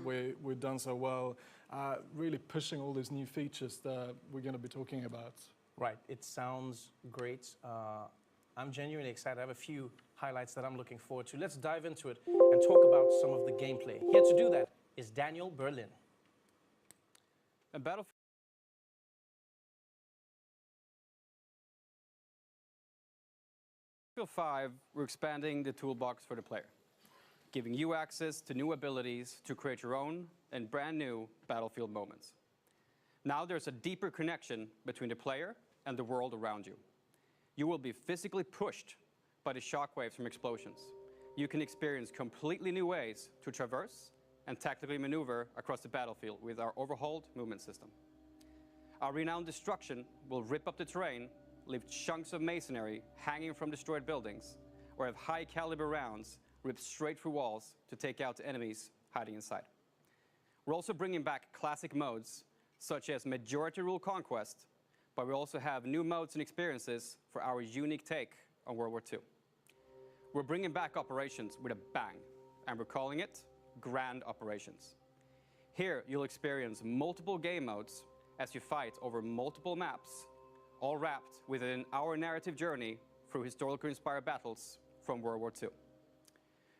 we've done so well, really pushing all these new features that we're going to be talking about. Right, it sounds great. I'm genuinely excited. I have a few highlights that I'm looking forward to. Let's dive into it and talk about some of the gameplay. Here to do that is Daniel Berlin. And Battlefield 5, we're expanding the toolbox for the player, giving you access to new abilities to create your own and brand new Battlefield moments. Now there's a deeper connection between the player and the world around you. You will be physically pushed by the shockwaves from explosions. You can experience completely new ways to traverse and tactically maneuver across the battlefield with our overhauled movement system. Our renowned destruction will rip up the terrain, leave chunks of masonry hanging from destroyed buildings, or have high caliber rounds ripped straight through walls to take out the enemies hiding inside. We're also bringing back classic modes such as Majority Rule Conquest, but we also have new modes and experiences for our unique take on World War II. We're bringing back operations with a bang, and we're calling it Grand Operations. Here, you'll experience multiple game modes as you fight over multiple maps, all wrapped within our narrative journey through historically inspired battles from World War II.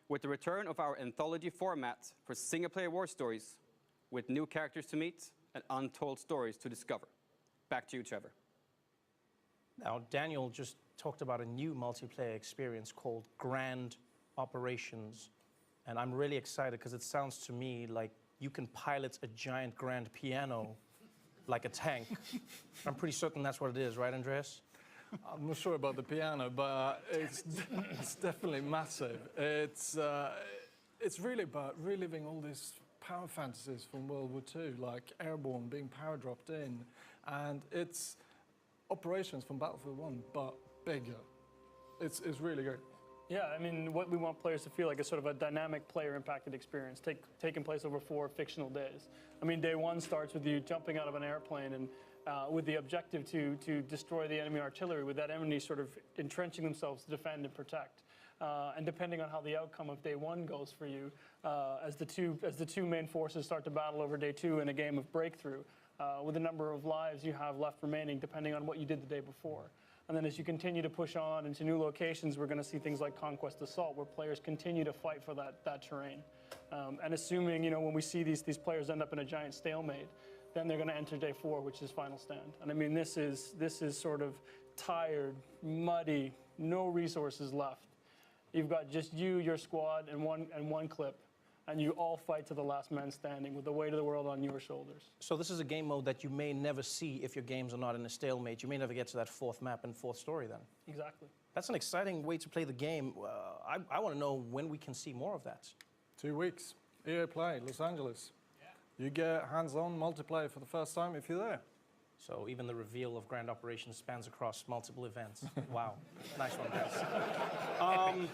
With the return of our anthology format for single-player war stories, with new characters to meet and untold stories to discover. Back to you, Trevor. Now, Daniel just talked about a new multiplayer experience called Grand Operations. And I'm really excited because it sounds to me like you can pilot a giant grand piano like a tank. I'm pretty certain that's what it is, right, Andreas? I'm not sure about the piano, but it's definitely massive. It's really about reliving all these power fantasies from World War II, like Airborne being power dropped in, and it's operations from Battlefield 1, but bigger. It's really great. Yeah, I mean, what we want players to feel like is sort of a dynamic player-impacted experience taking place over 4 fictional days. I mean, day 1 starts with you jumping out of an airplane and with the objective to destroy the enemy artillery, with that enemy sort of entrenching themselves to defend and protect. And depending on how the outcome of day 1 goes for you, as the two main forces start to battle over day 2 in a game of breakthrough, with the number of lives you have left remaining, depending on what you did the day before. And then as you continue to push on into new locations, we're going to see things like Conquest Assault, where players continue to fight for that terrain. And assuming, you know, when we see these players end up in a giant stalemate, then they're going to enter day 4, which is Final Stand. And I mean, this is sort of tired, muddy, no resources left. You've got just you, your squad, and one clip. And you all fight to the last man standing with the weight of the world on your shoulders. So this is a game mode that you may never see if your games are not in a stalemate. You may never get to that 4th map and 4th story then. Exactly. That's an exciting way to play the game. I want to know when we can see more of that. 2 weeks. EA Play, Los Angeles. Yeah. You get hands-on multiplayer for the first time if you're there. So even the reveal of Grand Operations spans across multiple events. Wow. Nice one, guys.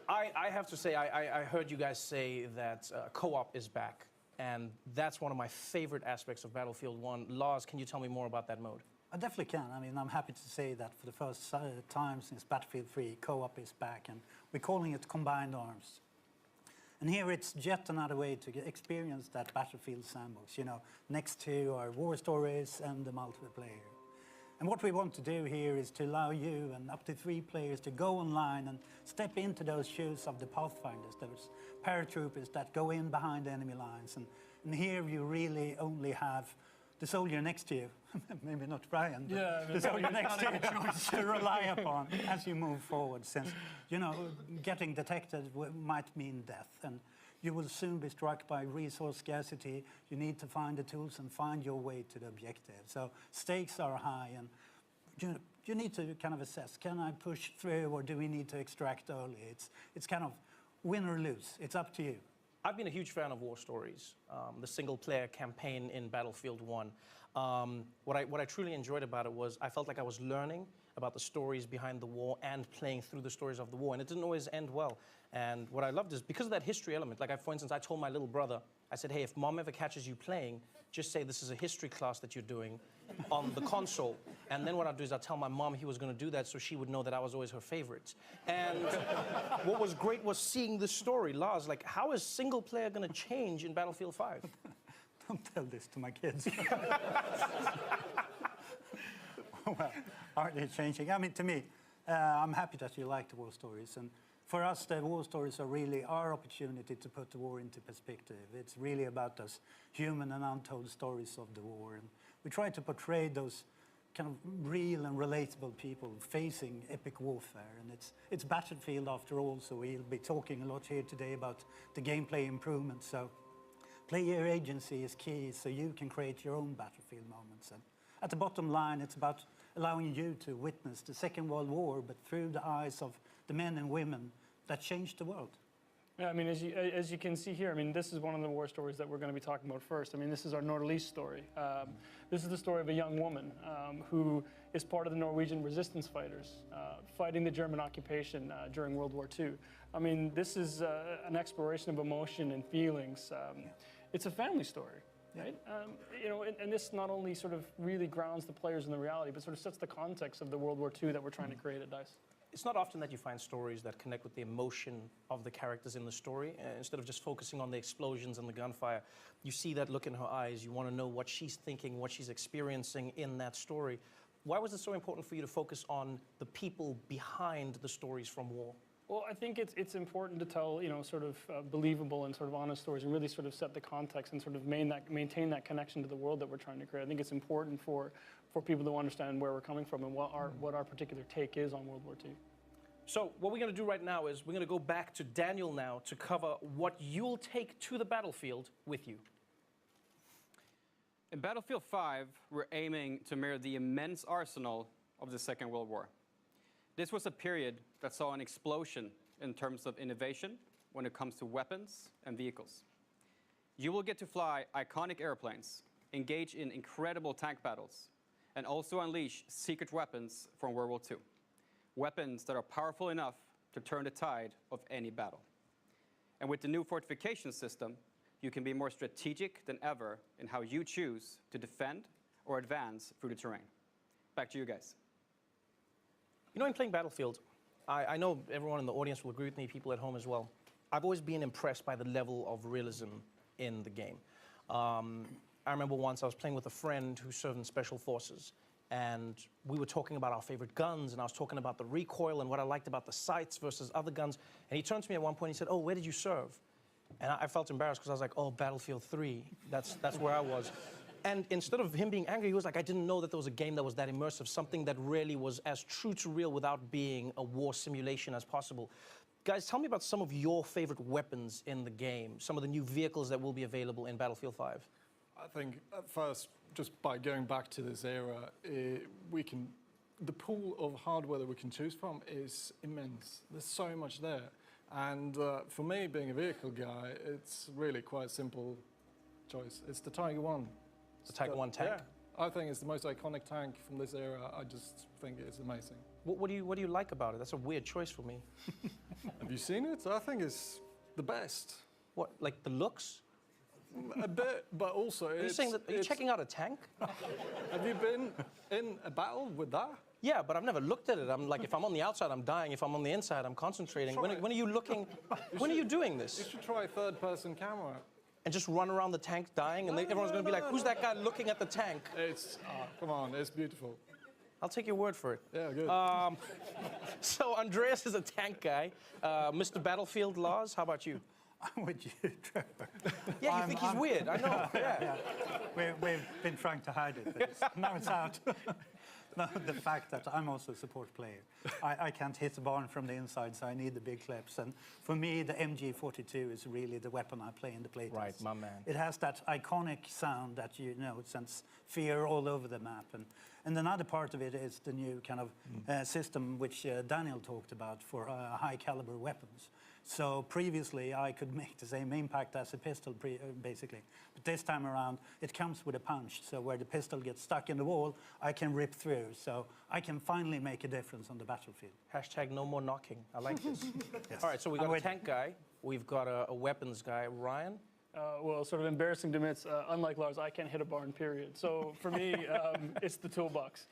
I have to say, I heard you guys say that co-op is back, and that's one of my favorite aspects of Battlefield 1. Lars, can you tell me more about that mode? I definitely can. I mean, I'm happy to say that for the first time since Battlefield 3, co-op is back, and we're calling it Combined Arms. And here it's yet another way to experience that Battlefield sandbox, you know, next to our war stories and the multiplayer. And what we want to do here is to allow you and up to 3 players to go online and step into those shoes of the Pathfinders, those paratroopers that go in behind the enemy lines. And here you really only have the soldier next to you, maybe not Brian, but yeah, the soldier next to you to rely upon as you move forward, since, you know, getting detected might mean death. And you will soon be struck by resource scarcity. You need to find the tools and find your way to the objective. So stakes are high, and you need to kind of assess, can I push through, or do we need to extract early? It's kind of win or lose. It's up to you. I've been a huge fan of war stories, the single-player campaign in Battlefield 1. What I truly enjoyed about it was I felt like I was learning about the stories behind the war and playing through the stories of the war, and it didn't always end well. And what I loved is because of that history element, like for instance, I told my little brother, I said, hey, if mom ever catches you playing, just say this is a history class that you're doing on the console. And then what I'll do is I'll tell my mom he was going to do that so she would know that I was always her favorite. And what was great was seeing this story. Lars, like, how is single player going to change in Battlefield 5? Don't tell this to my kids. Well, are they changing? I mean, to me, I'm happy that you like the war stories. And for us, the war stories are really our opportunity to put the war into perspective. It's really about those human and untold stories of the war. And we try to portray those kind of real and relatable people facing epic warfare. And it's Battlefield after all, so we'll be talking a lot here today about the gameplay improvements. So player agency is key, so you can create your own Battlefield moments. And at the bottom line, it's about allowing you to witness the Second World War, but through the eyes of the men and women that changed the world. Yeah, I mean, as you can see here, I mean, this is one of the war stories that we're going to be talking about first. I mean, this is our Nordlys story. This is the story of a young woman who is part of the Norwegian resistance fighters fighting the German occupation during World War II. I mean, this is an exploration of emotion and feelings. It's a family story. Right? You know, and this not only sort of really grounds the players in the reality, but sort of sets the context of the World War II that we're trying to create at DICE. It's not often that you find stories that connect with the emotion of the characters in the story. Instead of just focusing on the explosions and the gunfire, you see that look in her eyes. You want to know what she's thinking, what she's experiencing in that story. Why was it so important for you to focus on the people behind the stories from war? Well, I think it's important to tell, you know, sort of believable and sort of honest stories and really sort of set the context and sort of maintain that connection to the world that we're trying to create. I think it's important for people to understand where we're coming from and what our particular take is on World War II. So what we're going to do right now is we're going to go back to Daniel now to cover what you'll take to the battlefield with you. In Battlefield 5, we're aiming to mirror the immense arsenal of the Second World War. This was a period that saw an explosion in terms of innovation when it comes to weapons and vehicles. You will get to fly iconic airplanes, engage in incredible tank battles, and also unleash secret weapons from World War II. Weapons that are powerful enough to turn the tide of any battle. And with the new fortification system, you can be more strategic than ever in how you choose to defend or advance through the terrain. Back to you guys. You know, in playing Battlefield, I know everyone in the audience will agree with me, people at home as well. I've always been impressed by the level of realism in the game. I remember once I was playing with a friend who served in Special Forces, and we were talking about our favorite guns, and I was talking about the recoil and what I liked about the sights versus other guns. And he turned to me at one point and he said, "Oh, where did you serve?" And I felt embarrassed because I was like, "Oh, Battlefield 3, that's where I was." And instead of him being angry, he was like, "I didn't know that there was a game that was that immersive, something that really was as true to real without being a war simulation as possible." Guys, tell me about some of your favorite weapons in the game, some of the new vehicles that will be available in Battlefield 5. I think at first, just by going back to this era, the pool of hardware that we can choose from is immense. There's so much there. And for me, being a vehicle guy, it's really quite a simple choice. It's the Tiger 1. The Tiger 1 tank? Yeah, I think it's the most iconic tank from this era. I just think it's amazing. What do you like about it? That's a weird choice for me. Have you seen it? I think it's the best. What, like the looks? A bit, but also Are you saying that, are you checking out a tank? Have you been in a battle with that? Yeah, but I've never looked at it. I'm like, if I'm on the outside, I'm dying. If I'm on the inside, I'm concentrating. When are you looking? When are you doing You this? should try third-person camera. And just run around the tank dying, and everyone's going to be like, "Who's that guy looking at the tank?" It's, come on, it's beautiful. I'll take your word for it. Yeah, good. So Andreas is a tank guy. Mr. Battlefield, Lars, how about you? I'm with you, Trevor. Yeah, you think he's weird. I know. Yeah. We've been trying to hide it, but now it's out. No, the fact that I'm also a support player. I can't hit the barn from the inside, so I need the big clips. And for me, the MG42 is really the weapon I play in the playtest. Right, my man. It has that iconic sound that, you know, it sends fear all over the map. And another part of it is the new kind of system which Daniel talked about for high-caliber weapons. So previously, I could make the same impact as a pistol, basically. But this time around, it comes with a punch. So where the pistol gets stuck in the wall, I can rip through. So I can finally make a difference on the battlefield. Hashtag no more knocking. I like this. All right, so we got a tank guy. We've got a weapons guy. Ryan? Well, sort of embarrassing to admit, unlike Lars, I can't hit a barn, period. So for me, it's the toolbox.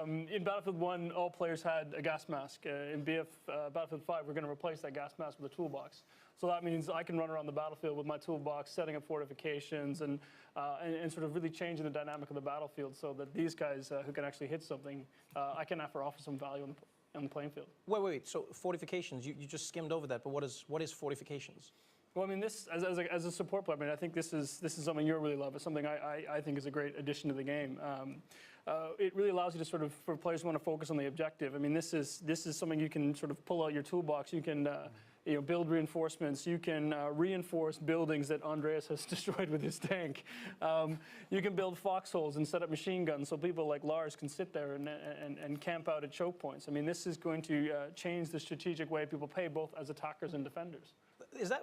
In Battlefield 1, all players had a gas mask. In Battlefield 5, we're going to replace that gas mask with a toolbox. So that means I can run around the battlefield with my toolbox, setting up fortifications, and sort of really changing the dynamic of the battlefield so that these guys who can actually hit something, I can offer some value on the playing field. Wait. So fortifications, you just skimmed over that, but what is fortifications? Well, I mean, this as a support player, I mean, I think this is something you really love. It's something I think is a great addition to the game. It really allows you to sort of, for players who want to focus on the objective. I mean, this is something you can sort of pull out your toolbox. You can build reinforcements. You can reinforce buildings that Andreas has destroyed with his tank. You can build foxholes and set up machine guns so people like Lars can sit there and camp out at choke points. I mean, this is going to change the strategic way people play, both as attackers and defenders.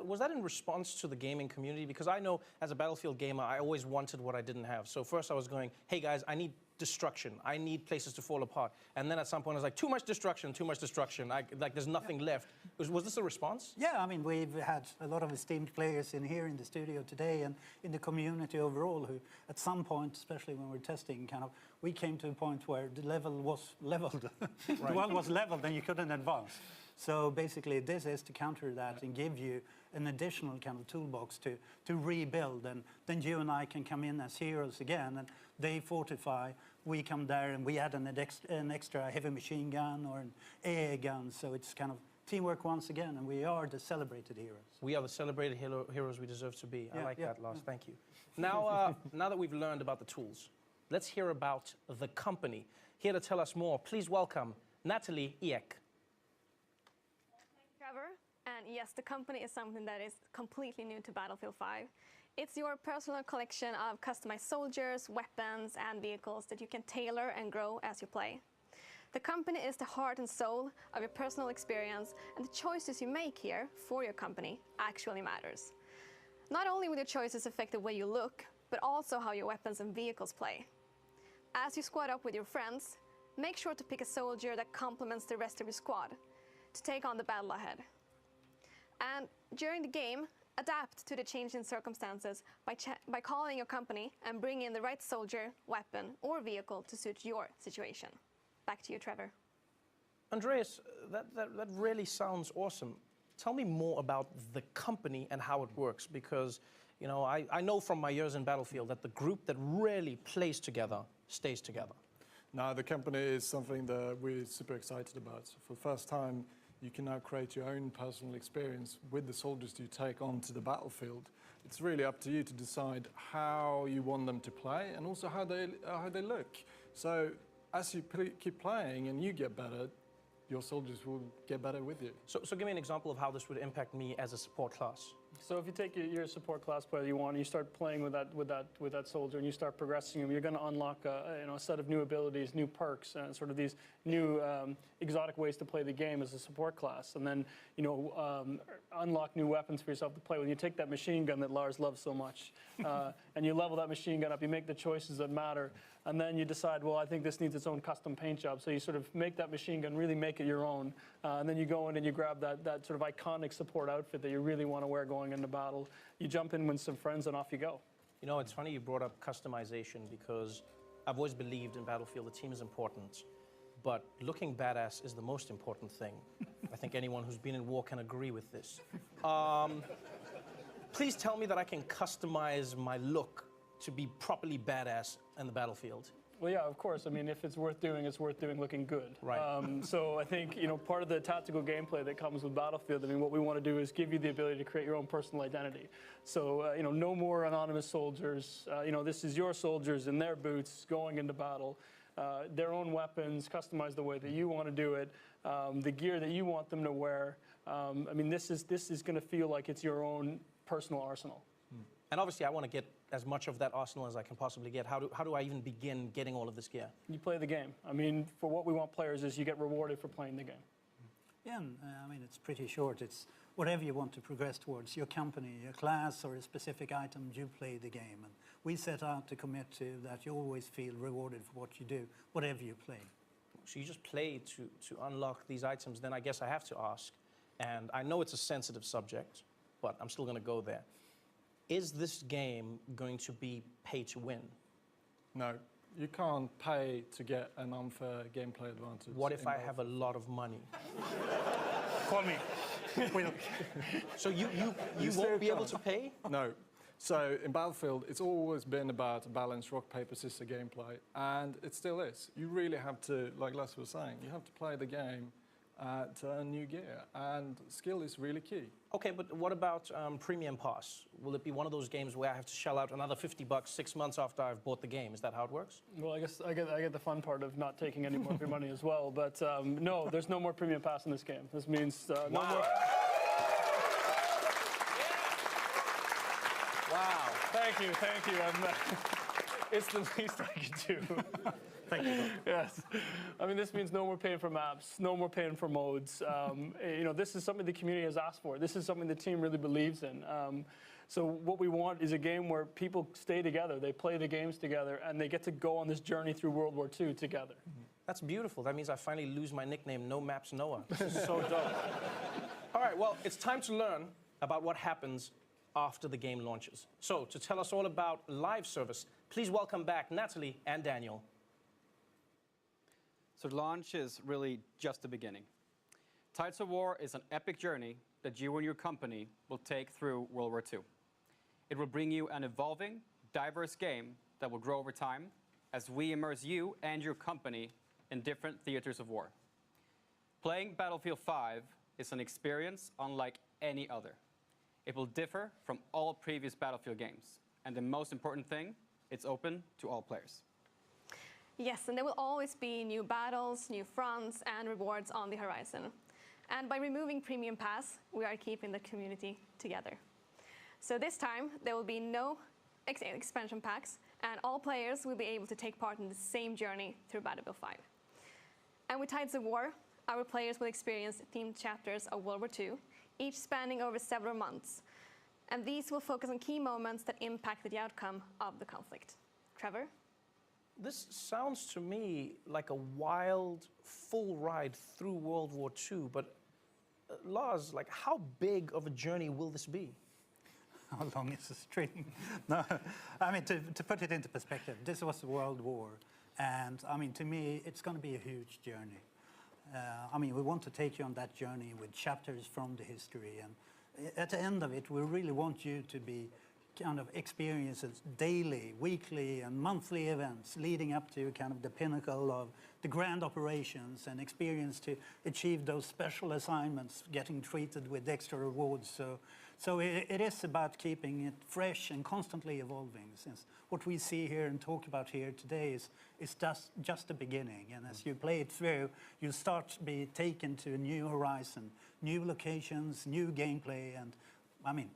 Was that in response to the gaming community? Because I know as a Battlefield gamer, I always wanted what I didn't have. So first I was going, hey guys, I need destruction. I need places to fall apart. And then at some point I was like, too much destruction. Like there's nothing left. Was this a response? Yeah, I mean, we've had a lot of esteemed players in here in the studio today and in the community overall who, at some point, especially when we're testing, we came to a point where the level was leveled. The world was leveled and you couldn't advance. So basically, this is to counter that and give you an additional kind of toolbox to rebuild. And then you and I can come in as heroes again, and they fortify. We come there and we add an extra heavy machine gun or an AA gun. So it's kind of teamwork once again, and we are the celebrated heroes. We are the celebrated heroes we deserve to be. I like that, Lars. Thank you. Now, now that we've learned about the tools, let's hear about the company. Here to tell us more, please welcome Natalie Ek. Trevor, and yes, the company is something that is completely new to Battlefield 5. It's your personal collection of customized soldiers, weapons, and vehicles that you can tailor and grow as you play. The company is the heart and soul of your personal experience, and the choices you make here for your company actually matters. Not only will your choices affect the way you look, but also how your weapons and vehicles play. As you squad up with your friends, make sure to pick a soldier that complements the rest of your squad to take on the battle ahead. And during the game, adapt to the changing circumstances by calling your company and bring in the right soldier, weapon, or vehicle to suit your situation. Back to you, Trevor. Andreas, that really sounds awesome. Tell me more about the company and how it works, because I know from my years in Battlefield that the group that really plays together stays together. Now, the company is something that we're super excited about. So for the first time, you can now create your own personal experience with the soldiers you take onto the battlefield. It's really up to you to decide how you want them to play and also how they look. So as you keep playing and you get better, your soldiers will get better with you. So give me an example of how this would impact me as a support class. So if you take your support class player you want, and you start playing with that soldier, and you start progressing him, you're going to unlock a set of new abilities, new perks, and sort of these new exotic ways to play the game as a support class, and then unlock new weapons for yourself to play with. You take that machine gun that Lars loves so much, and you level that machine gun up. You make the choices that matter, and then you decide, well, I think this needs its own custom paint job. So you sort of make that machine gun, really make it your own, and then you go in and you grab that sort of iconic support outfit that you really want to wear going into battle. You jump in with some friends and off you go. It's funny you brought up customization, because I've always believed in Battlefield the team is important, but looking badass is the most important thing. I think anyone who's been in war can agree with this. Please tell me that I can customize my look to be properly badass in the battlefield. Well, yeah, of course. I mean, if it's worth doing looking good. Right. So I think, part of the tactical gameplay that comes with Battlefield, I mean, what we want to do is give you the ability to create your own personal identity. So, no more anonymous soldiers. This is your soldiers in their boots going into battle. Their own weapons, customized the way that you want to do it, the gear that you want them to wear. I mean, this is going to feel like it's your own personal arsenal. And obviously, I want to get as much of that arsenal as I can possibly get. How do I even begin getting all of this gear? You play the game. I mean, for what we want players is you get rewarded for playing the game. Yeah, I mean, it's pretty short. It's whatever you want to progress towards, your company, your class, or a specific item you play the game. And we set out to commit to that you always feel rewarded for what you do, whatever you play. So you just play to unlock these items. Then I guess I have to ask, and I know it's a sensitive subject, but I'm still going to go there. Is this game going to be pay to win? No, you can't pay to get an unfair gameplay advantage. What if in I Battlefield. have a lot of money? Call me. So you still won't be able can't. to pay? No. So in Battlefield, it's always been about a balanced rock, paper, scissors gameplay, and it still is. You really have to, like Les was saying, you have to play the game to earn new gear, and skill is really key. Okay, but what about Premium Pass? Will it be one of those games where I have to shell out another $50 6 months after I've bought the game? Is that how it works? Well, I guess I get the fun part of not taking any more of your money as well. But no, there's no more premium pass in this game. This means no more. Wow. Thank you. It's the least I can do. Thank you. Yes. I mean, this means no more paying for maps, no more paying for modes. This is something the community has asked for. This is something the team really believes in. So what we want is a game where people stay together, they play the games together, and they get to go on this journey through World War II together. That's beautiful. That means I finally lose my nickname, No Maps Noah. This is so dope. All right, well, it's time to learn about what happens after the game launches. So to tell us all about live service, please welcome back Natalie and Daniel. So launch is really just the beginning. Tides of War is an epic journey that you and your company will take through World War II. It will bring you an evolving, diverse game that will grow over time as we immerse you and your company in different theaters of war. Playing Battlefield 5 is an experience unlike any other. It will differ from all previous Battlefield games. And the most important thing, it's open to all players. Yes, and there will always be new battles, new fronts, and rewards on the horizon. And by removing Premium Pass, we are keeping the community together. So this time, there will be no expansion packs, and all players will be able to take part in the same journey through Battlefield 5. And with Tides of War, our players will experience themed chapters of World War II, each spanning over several months. And these will focus on key moments that impacted the outcome of the conflict. Trevor? This sounds to me like a wild, full ride through World War II, but Lars, like, how big of a journey will this be? How long is the string? No, I mean, to put it into perspective, this was a world war. And I mean, to me, it's going to be a huge journey. I mean, we want to take you on that journey with chapters from the history. And at the end of it, we really want you to be kind of experiences daily, weekly, and monthly events leading up to kind of the pinnacle of the grand operations and experience to achieve those special assignments, getting treated with extra rewards. So it is about keeping it fresh and constantly evolving, since what we see here and talk about here today is just the beginning. And as you play it through, you start to be taken to a new horizon, new locations, new gameplay, and I mean,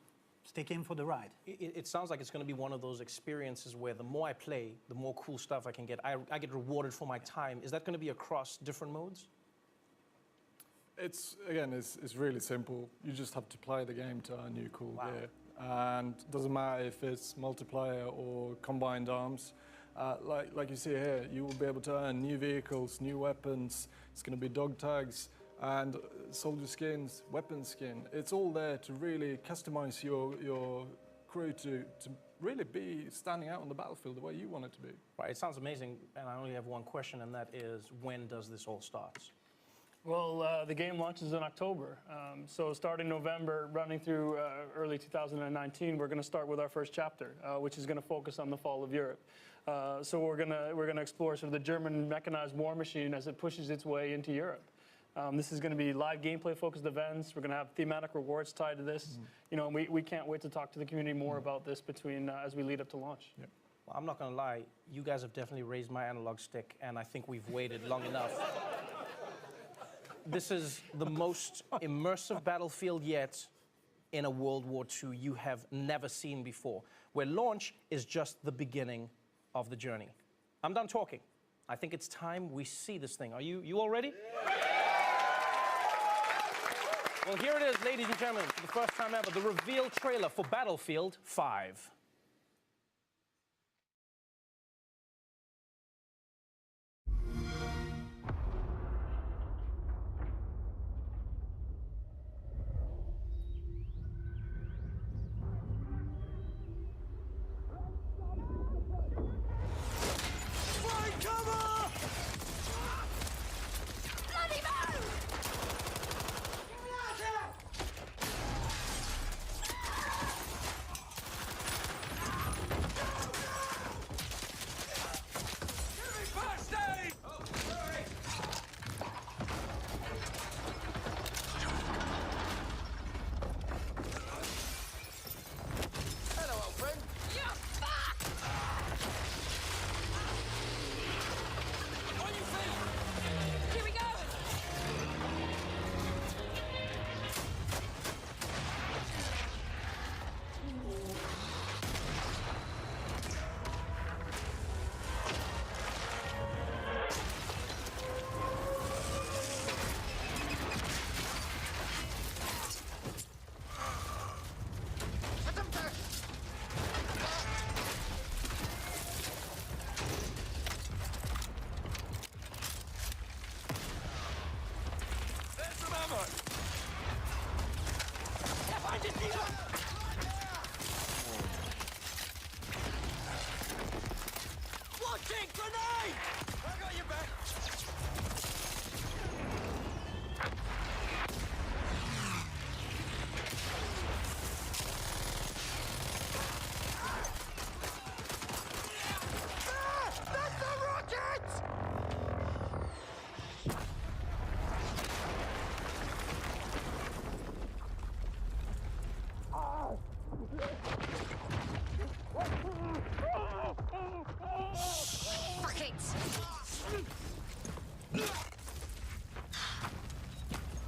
stick in for the ride. It sounds like it's going to be one of those experiences where the more I play, the more cool stuff I can get. I get rewarded for my time. Is that going to be across different modes? It's really simple. You just have to play the game to earn new cool gear. And it doesn't matter if it's multiplayer or combined arms. Like you see here, you will be able to earn new vehicles, new weapons. It's going to be dog tags and soldier skins, weapon skin. It's all there to really customize your crew to really be standing out on the battlefield the way you want it to be. Right, it sounds amazing, and I only have one question, and that is, when does this all start? Well, the game launches in October. So starting November, running through early 2019, we're going to start with our first chapter, which is going to focus on the fall of Europe. So we're going to explore sort of the German mechanized war machine as it pushes its way into Europe. This is going to be live gameplay-focused events. We're going to have thematic rewards tied to this. You know, and we can't wait to talk to the community more about this as we lead up to launch. Yep. Well, I'm not going to lie. You guys have definitely raised my analog stick, and I think we've waited long enough. This is the most immersive battlefield yet in a World War II you have never seen before, where launch is just the beginning of the journey. I'm done talking. I think it's time we see this thing. Are you all ready? Well, here it is, ladies and gentlemen, for the first time ever, the reveal trailer for Battlefield 5.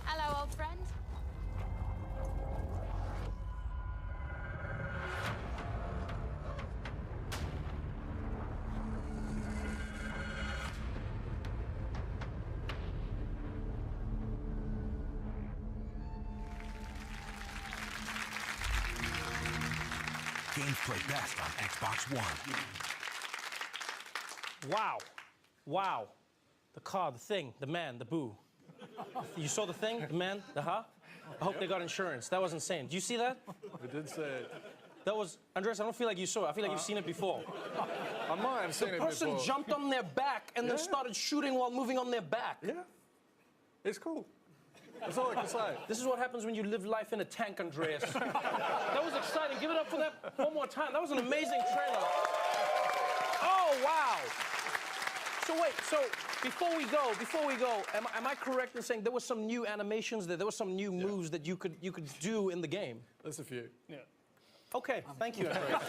Hello, old friend. Games play best on Xbox One. Wow. Wow. The car, the thing, the man, the boo. You saw the thing, the man, the huh? I hope they got insurance. That was insane. Do you see that? We did say it. That was, Andreas, I don't feel like you saw it. I feel like you've seen it before. I might have seen The it person before. jumped on their back and then started shooting while moving on their back. Yeah. It's cool. That's all I can say. This is what happens when you live life in a tank, Andreas. That was exciting. Give it up for that one more time. That was an amazing trailer. Oh, wow. So wait, so before we go, am I correct in saying there were some new animations there were some new moves that you could do in the game? There's a few. Yeah. Okay, thank you, Andreas.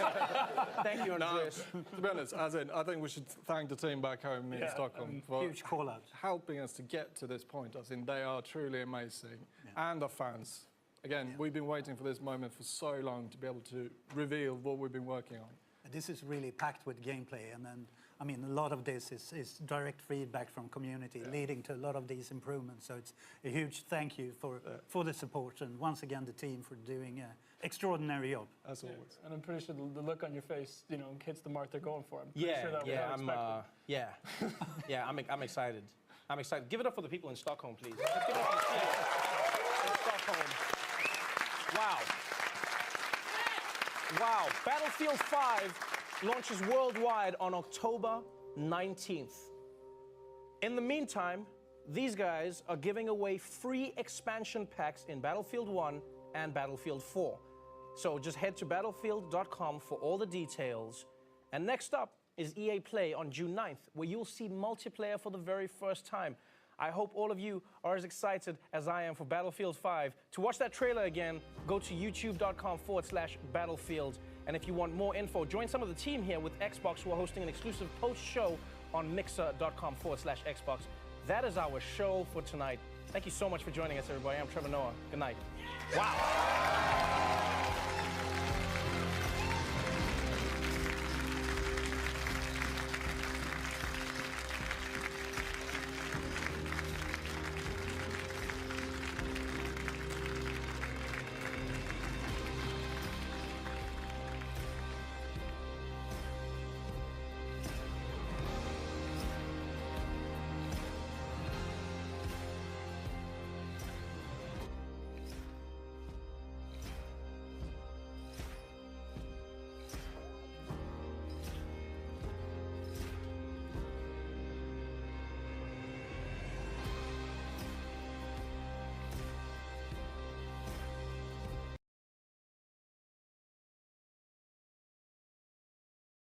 Thank you, Andreas. To be honest, as in, I think we should thank the team back home in Stockholm for Huge call out. helping us to get to this point. I think they are truly amazing. And our fans. Again, we've been waiting for this moment for so long to be able to reveal what we've been working on. This is really packed with gameplay, and then, I mean, a lot of this is direct feedback from community, leading to a lot of these improvements. So it's a huge thank you for the support, and once again, the team for doing an extraordinary job. As always. And I'm pretty sure the look on your face, you know, hits the mark they're going for. I'm Yeah, sure that was unexpected. I'm excited. I'm excited. Give it up for the people in Stockholm, please. Let's give it up for the team in Stockholm. Wow. Wow. Battlefield 5 launches worldwide on October 19th. In the meantime, these guys are giving away free expansion packs in Battlefield 1 and Battlefield 4. So just head to battlefield.com for all the details. And next up is EA Play on June 9th, where you'll see multiplayer for the very first time. I hope all of you are as excited as I am for Battlefield 5. To watch that trailer again, go to youtube.com/Battlefield. And if you want more info, join some of the team here with Xbox, who are hosting an exclusive post-show on mixer.com/Xbox. That is our show for tonight. Thank you so much for joining us, everybody. I'm Trevor Noah. Good night. Wow.